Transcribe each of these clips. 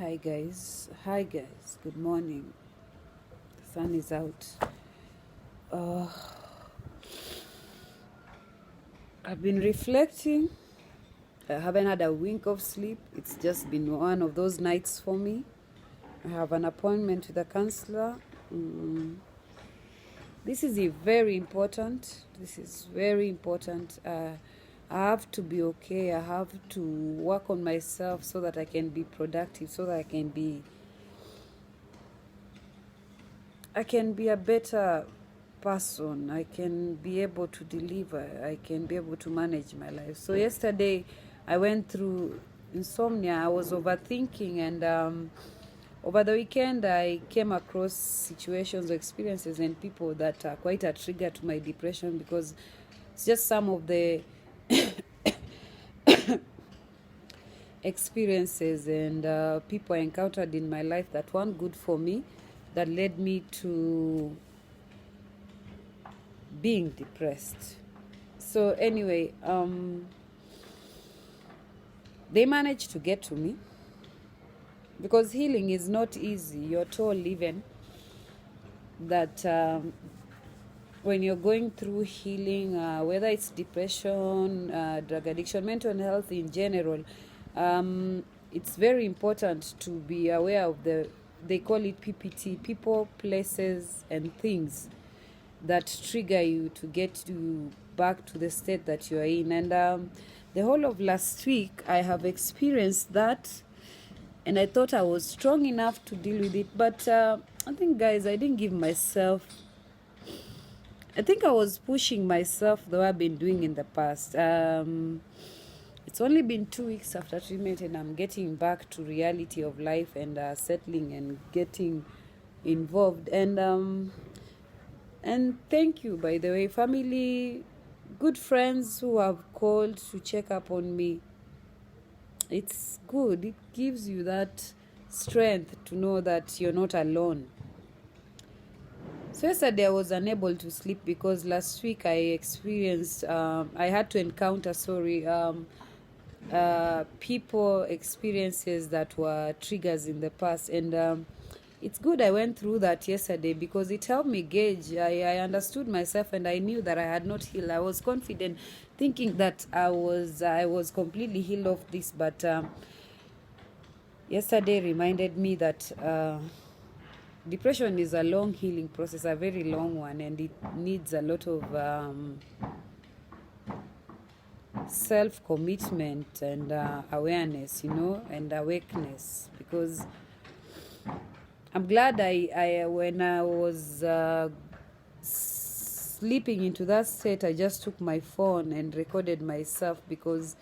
Hi guys, good morning. The sun is out. uh, I've been reflecting. I haven't had a wink of sleep. It's just been one of those nights for me. I have an appointment with a counselor. This is very important. I have to be okay. I have to work on myself so that I can be productive, so that I can be a better person. I can be able to deliver. I can be able to manage my life. So yesterday I went through insomnia. I was overthinking, and over the weekend I came across situations or experiences and people that are quite a trigger to my depression, because it's just some of the experiences and people I encountered in my life that weren't good for me, that led me to being depressed. So anyway, they managed to get to me, because healing is not easy. You're told even that when you're going through healing, whether it's depression, drug addiction, mental health in general, it's very important to be aware of they call it PPT, people, places, and things that trigger you to get you back to the state that you are in. And the whole of last week, I have experienced that, and I thought I was strong enough to deal with it. But I think, guys, I didn't give myself. I think I was pushing myself the way I've been doing in the past. It's only been 2 weeks after treatment, and I'm getting back to reality of life and settling and getting involved. And thank you, by the way, family, good friends who have called to check up on me. It's good. It gives you that strength to know that you're not alone. So yesterday I was unable to sleep because last week I experienced, I had to encounter, people, experiences that were triggers in the past. And it's good I went through that yesterday, because it helped me gauge. I understood myself, and I knew that I had not healed. I was confident, thinking that I was completely healed of this. But yesterday reminded me that depression is a long healing process, a very long one, and it needs a lot of self-commitment and awareness, and awakeness. Because I'm glad I when I was sleeping into that state, I just took my phone and recorded myself, because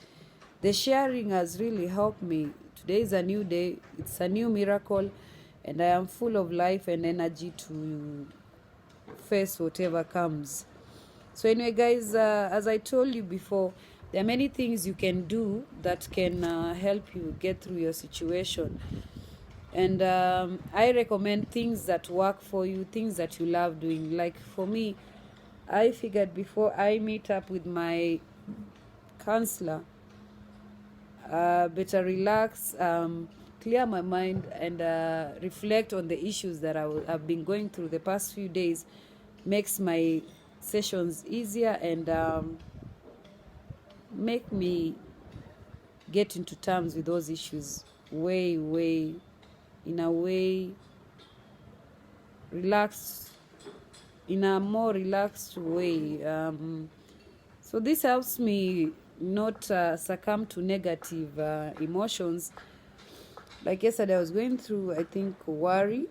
the sharing has really helped me. Today is a new day. It's a new miracle, and I am full of life and energy to face whatever comes. So anyway, guys, as I told you before, there are many things you can do that can help you get through your situation. And I recommend things that work for you, things that you love doing. Like for me, I figured before I meet up with my counselor, better relax, clear my mind, and reflect on the issues that I've been going through the past few days. Makes my sessions easier and make me get into terms with those issues in a way relaxed, in a more relaxed way. So this helps me not succumb to negative emotions. Like yesterday, I was going through, I think, worry.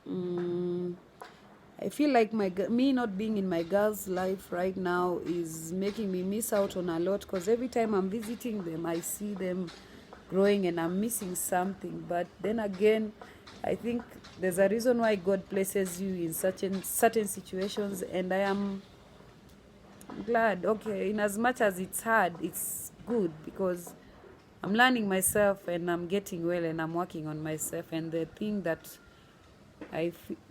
I feel like me not being in my girl's life right now is making me miss out on a lot, because every time I'm visiting them, I see them growing and I'm missing something. But then again, I think there's a reason why God places you in certain situations, and I am glad. Okay, in as much as it's hard, it's good, because I'm learning myself and I'm getting well and I'm working on myself. And the thing that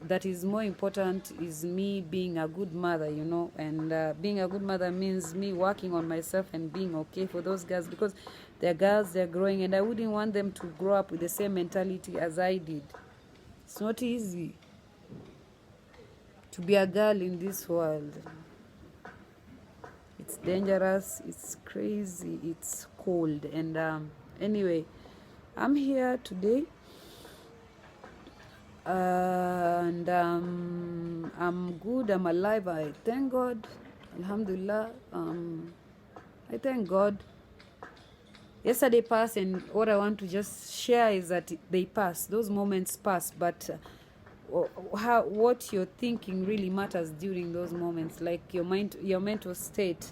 that is more important is me being a good mother, and being a good mother means me working on myself and being okay for those guys, because They're girls, they're growing, and I wouldn't want them to grow up with the same mentality as I did. It's not easy to be a girl in this world. It's dangerous, it's crazy, it's cold. And anyway, I'm here today, and I'm good, I'm alive, I thank God. Alhamdulillah. I thank God. Yesterday passed, and what I want to just share is that they pass. Those moments pass, but what you're thinking really matters during those moments. Like your mental state.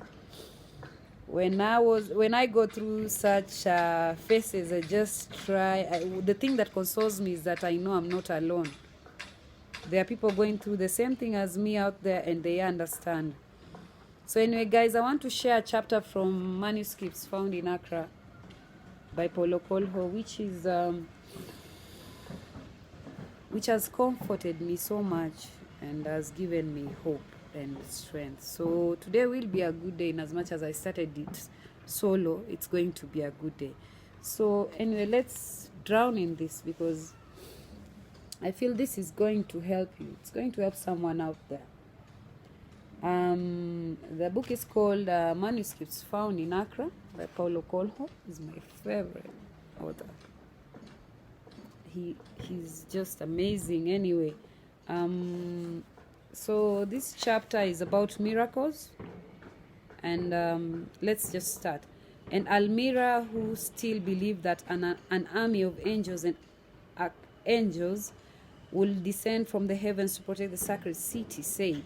When I go through such phases, I just try. The thing that consoles me is that I know I'm not alone. There are people going through the same thing as me out there, and they understand. So anyway, guys, I want to share a chapter from manuscripts found in Accra by Paulo Coelho, which has comforted me so much and has given me hope and strength. So today will be a good day. In as much as I started it solo, it's going to be a good day. So anyway, let's drown in this, because I feel this is going to help you. It's going to help someone out there. The book is called Manuscripts Found in Accra by Paulo Coelho. He's my favorite author. He's just amazing. Anyway, so this chapter is about miracles, and let's just start. And Almira, who still believed that an army of angels and archangels will descend from the heavens to protect the sacred city, said,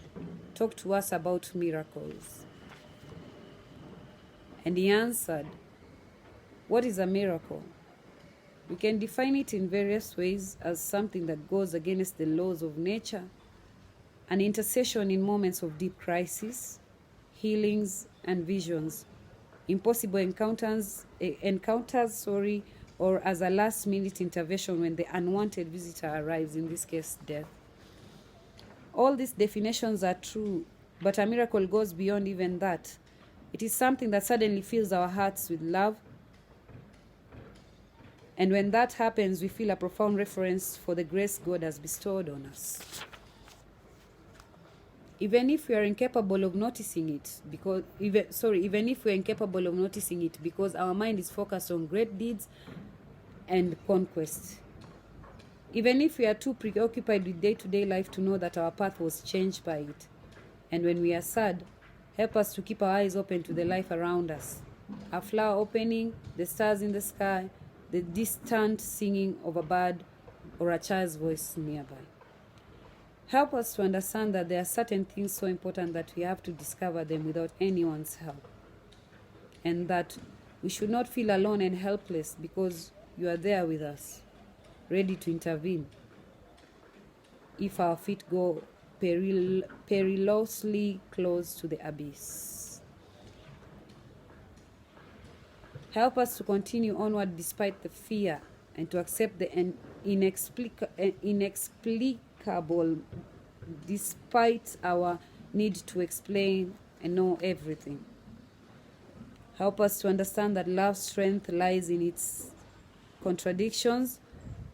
"Talk to us about miracles." And he answered, "What is a miracle? We can define it in various ways as something that goes against the laws of nature, an intercession in moments of deep crisis, healings and visions, impossible encounters, or as a last-minute intervention when the unwanted visitor arrives, in this case, death. All these definitions are true, but a miracle goes beyond even that. It is something that suddenly fills our hearts with love, and when that happens, we feel a profound reverence for the grace God has bestowed on us. Even if we are incapable of noticing it, because our mind is focused on great deeds and conquest. Even if we are too preoccupied with day-to-day life to know that our path was changed by it. And when we are sad, help us to keep our eyes open to the life around us. A flower opening, the stars in the sky, the distant singing of a bird, or a child's voice nearby. Help us to understand that there are certain things so important that we have to discover them without anyone's help. And that we should not feel alone and helpless, because you are there with us, ready to intervene if our feet go perilously close to the abyss. Help us to continue onward despite the fear, and to accept the inexplicable despite our need to explain and know everything. Help us to understand that love's strength lies in its contradictions,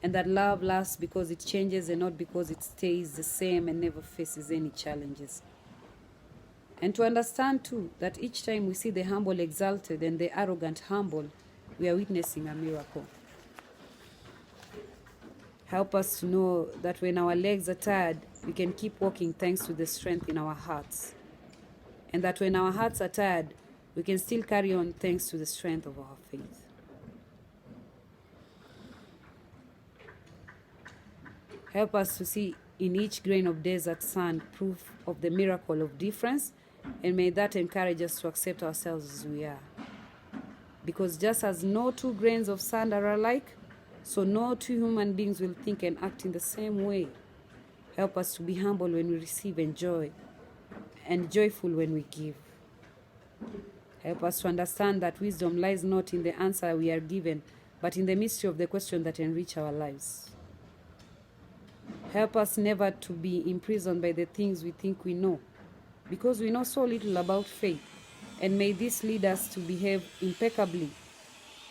and that love lasts because it changes and not because it stays the same and never faces any challenges. And to understand too that each time we see the humble exalted and the arrogant humble, we are witnessing a miracle. Help us to know that when our legs are tired, we can keep walking thanks to the strength in our hearts. And that when our hearts are tired, we can still carry on thanks to the strength of our faith. Help us to see in each grain of desert sand proof of the miracle of difference, and may that encourage us to accept ourselves as we are. Because just as no two grains of sand are alike, so no two human beings will think and act in the same way. Help us to be humble when we receive and joyful when we give. Help us to understand that wisdom lies not in the answer we are given, but in the mystery of the question that enrich our lives. Help us never to be imprisoned by the things we think we know, because we know so little about faith, and may this lead us to behave impeccably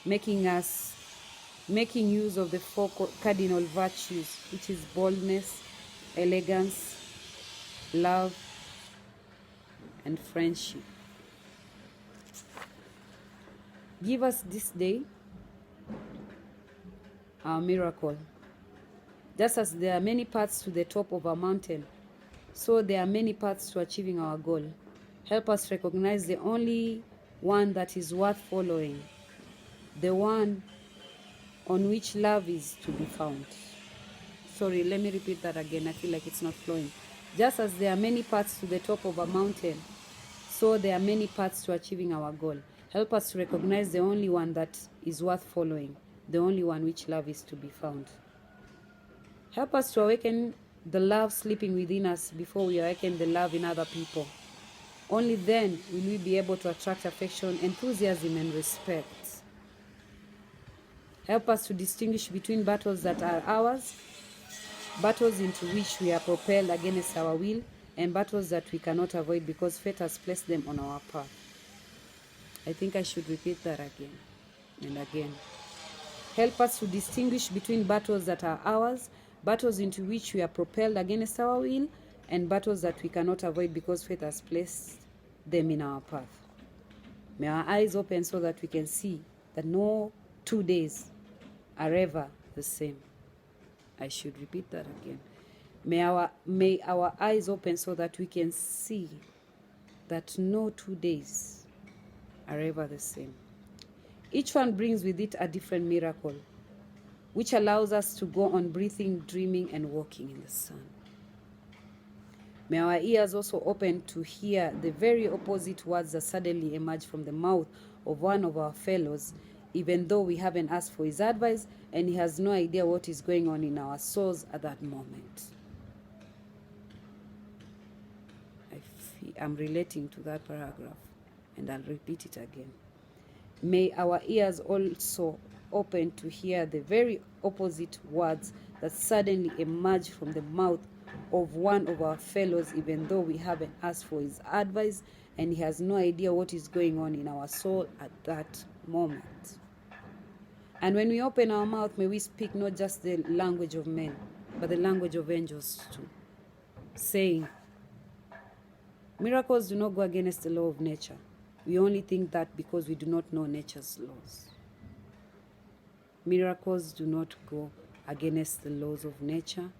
making use of the four cardinal virtues, which is boldness, elegance, love, and friendship. Give us this day our miracle. Just as there are many paths to the top of a mountain, so there are many paths to achieving our goal. Help us recognize the only one that is worth following, the one on which love is to be found. Sorry, let me repeat that again. I feel like it's not flowing. Just as there are many paths to the top of a mountain, so there are many paths to achieving our goal. Help us to recognize the only one that is worth following, the only one which love is to be found. Help us to awaken the love sleeping within us before we awaken the love in other people. Only then will we be able to attract affection, enthusiasm, and respect. Help us to distinguish between battles that are ours, battles into which we are propelled against our will, and battles that we cannot avoid because fate has placed them on our path. I think I should repeat that again and again. Help us to distinguish between battles that are ours, battles into which we are propelled against our will, and battles that we cannot avoid because fate has placed them in our path. May our eyes open so that we can see that no 2 days are ever the same. I should repeat that again. May our eyes open so that we can see that no 2 days are ever the same. Each one brings with it a different miracle, which allows us to go on breathing, dreaming, and walking in the sun. May our ears also open to hear the very opposite words that suddenly emerge from the mouth of one of our fellows, even though we haven't asked for his advice and he has no idea what is going on in our souls at that moment. I'm relating to that paragraph, and I'll repeat it again. May our ears also open to hear the very opposite words that suddenly emerge from the mouth of one of our fellows, even though we haven't asked for his advice and he has no idea what is going on in our soul at that moment. And when we open our mouth, may we speak not just the language of men, but the language of angels too, saying, miracles do not go against the law of nature. We only think that because we do not know nature's laws. Miracles do not go against the laws of nature.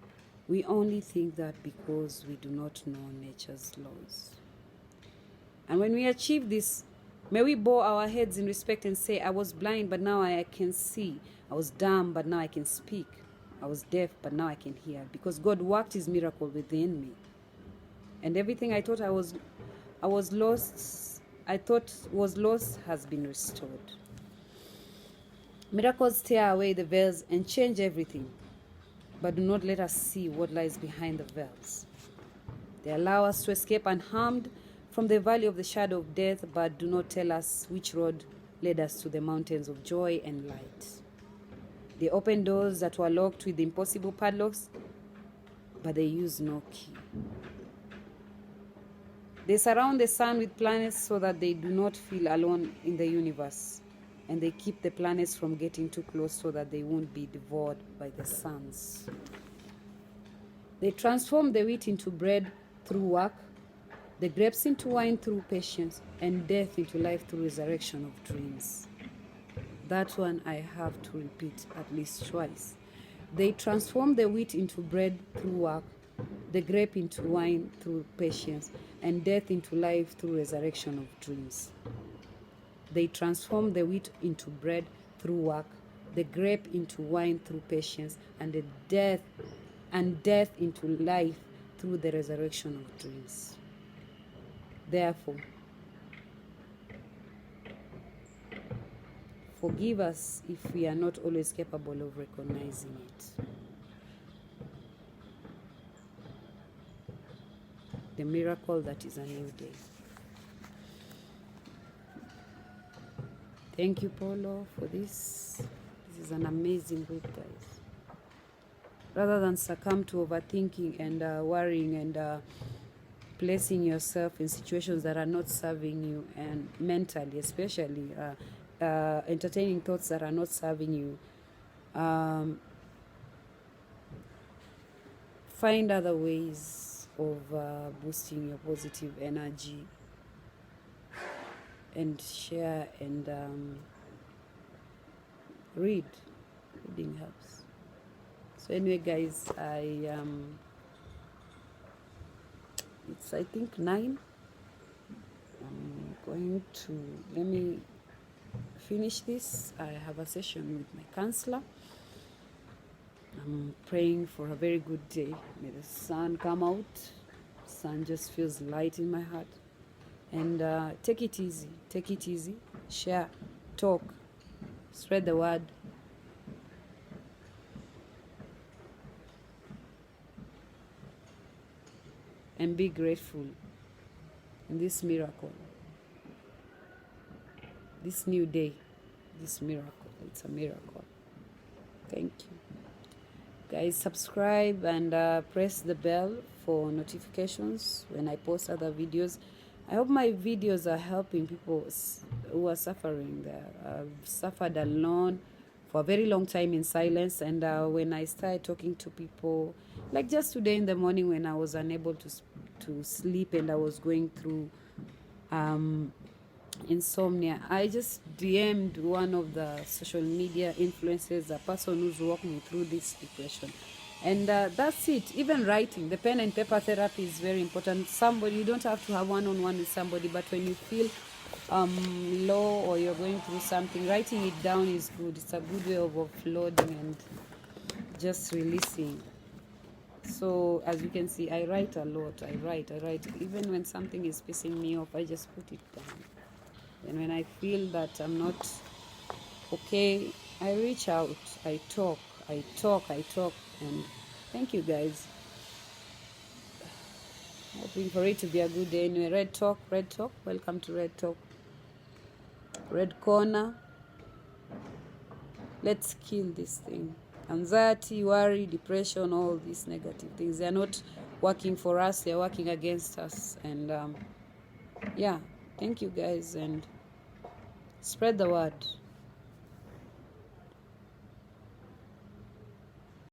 We only think that because we do not know nature's laws. And when we achieve this, may we bow our heads in respect and say, I was blind, but now I can see. I was dumb, but now I can speak. I was deaf, but now I can hear. Because God worked his miracle within me. And everything I thought was lost has been restored. Miracles tear away the veils and change everything, but do not let us see what lies behind the veils. They allow us to escape unharmed from the valley of the shadow of death, but do not tell us which road led us to the mountains of joy and light. They open doors that were locked with impossible padlocks, but they use no key. They surround the sun with planets so that they do not feel alone in the universe. And they keep the planets from getting too close so that they won't be devoured by the suns. They transform the wheat into bread through work, the grapes into wine through patience, and death into life through resurrection of dreams. That one I have to repeat at least twice. They transform the wheat into bread through work, the grape into wine through patience, and death into life through resurrection of dreams. They transform the wheat into bread through work, the grape into wine through patience, and death into life through the resurrection of dreams. Therefore, forgive us if we are not always capable of recognizing it. The miracle that is a new day. Thank you, Paulo, for this. This is an amazing book, guys. Rather than succumb to overthinking and worrying and placing yourself in situations that are not serving you, and mentally especially, entertaining thoughts that are not serving you. Find other ways of boosting your positive energy, and share and read. Reading helps. So anyway, guys, it's I think 9. I'm going to, let me finish this. I have a session with my counselor. I'm praying for a very good day. May the sun come out. The sun just feels light in my heart. And take it easy. Take it easy. Share. Talk. Spread the word. And be grateful in this miracle. This new day. This miracle. It's a miracle. Thank you. Guys, subscribe and press the bell for notifications when I post other videos. I hope my videos are helping people who are suffering. I've suffered alone for a very long time in silence, and when I started talking to people, like just today in the morning when I was unable to sleep and I was going through insomnia, I just DM'd one of the social media influencers, a person who's walking through this depression. And that's it. Even writing, the pen and paper therapy is very important. Somebody, you don't have to have one-on-one with somebody, but when you feel low or you're going through something, writing it down is good. It's a good way of offloading and just releasing. So as you can see, I write a lot. I write. Even when something is pissing me off, I just put it down. And when I feel that I'm not okay, I reach out. I talk. And thank you, guys. Hoping for it to be a good day. Anyway, Red Talk. Welcome to Red Talk. Red Corner. Let's kill this thing. Anxiety, worry, depression, all these negative things. They are not working for us. They are working against us. And yeah, thank you, guys. And spread the word.